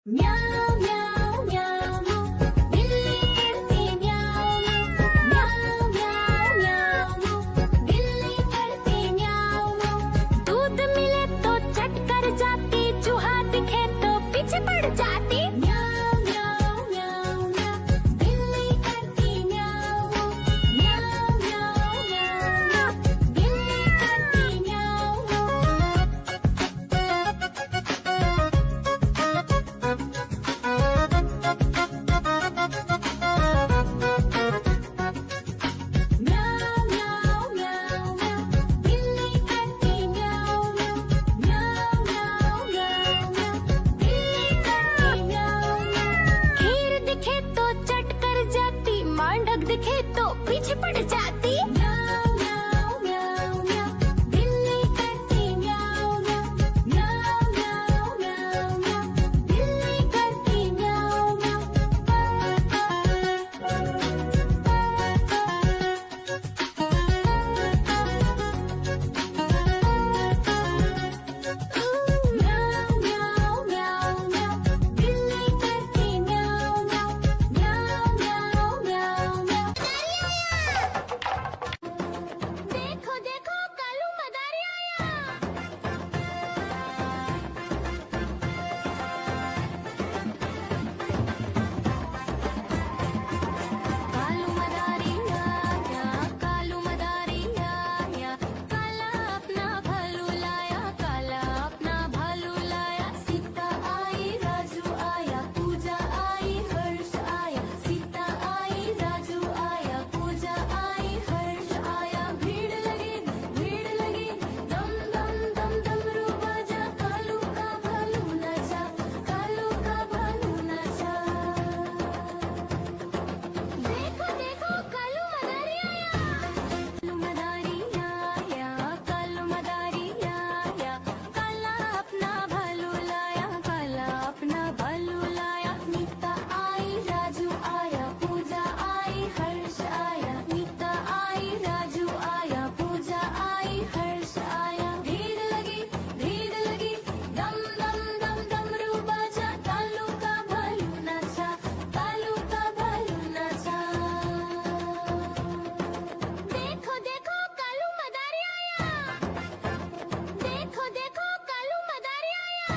म्याऊ म्याऊ म्याऊ बिल्ली करती म्याऊ म्याऊ म्याऊ म्याऊ बिल्ली करती म्याऊ। दूध मिले तो चट कर जाती, चूहा दिखे तो पीछे पड़ जाती। म्याऊ म्याऊ म्याऊ म्याऊ बिल्ली करती म्याऊ म्याऊ म्याऊ म्याऊ बिल्ली करती म्याऊ। म्याऊ म्याऊ म्याऊ म्याऊ बिल्ली करती म्याऊ म्याऊ म्याऊ म्याऊ म्याऊ बिल्ली करती म्याऊ। खीर दिखे तो चट कर जाती, मांडक दिखे तो पीछे पड़ जाती। म्याऊ म्याऊ म्याऊ म्याऊ बिल्ली करती म्याऊ म्याऊ म्याऊ म्याऊ म्याऊ बिल्ली करती म्याऊ म्याऊ म्याऊ म्याऊ म्याऊ बिल्ली करती म्याऊ म्याऊ म्याऊ म्याऊ म्याऊ। देखो देखो कालू मदारी आया। कालू मदारी आया, कालू मदारी आया, काला अपना भालू लाया, काला अपना भालू लाया। सीता आई राजू आया, पूजा आई हर्ष आया। सीता आई राजू आया, पूजा आई हर्ष आया। भीड़ लगी दम दम दम डमरू बाजा। कालू का भालू नाचा, कालू का भालू नाचा। देखो देखो कालू मदारी आया। कालू मदारी आया, कालू मदारी आया, काला अपना भालू लाया, काला अपना भालू लाया। नीता आई राजू आया, पूजा आई हर्ष आया। नीता आई राजू आया, पूजा आई हर्ष आया। भीड़ लगी दम दम दम डमरू बाजा। कालू का भालू नाचा, कालू का भालू नाचा। देखो देखो कालू मदारी आया। देखो देखो कालू मदारी आया।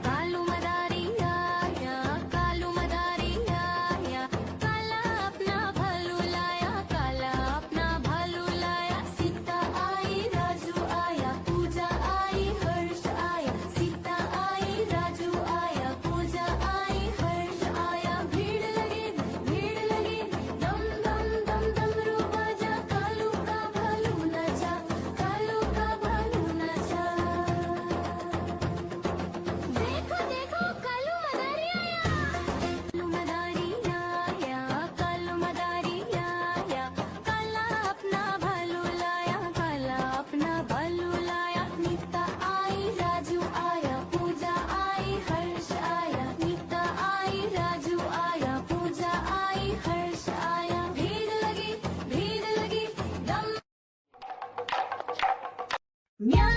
कालू मदारी आया, कालू मदारी आया, काला अपना भालू लाया, काला अपना भालू लाया। सीता आई राजू आया, पूजा आई हर्ष आया। सीता आई राजू आया, पूजा आई हर्ष आया। भीड़ लगी दम दम दम डमरू बाजा। कालू का भालू नाचा, कालू का भालू नाचा। देखो देखो कालू मदारी आया। कालू मदारी आया, कालू मदारी आया, काला अपना भालू लाया, काला अपना भालू लाया। नीता आई राजू आया, पूजा आई हर्ष आया। नीता आई राजू आया, पूजा आई हर्ष आया। भीड़ लगी दम म्याऊ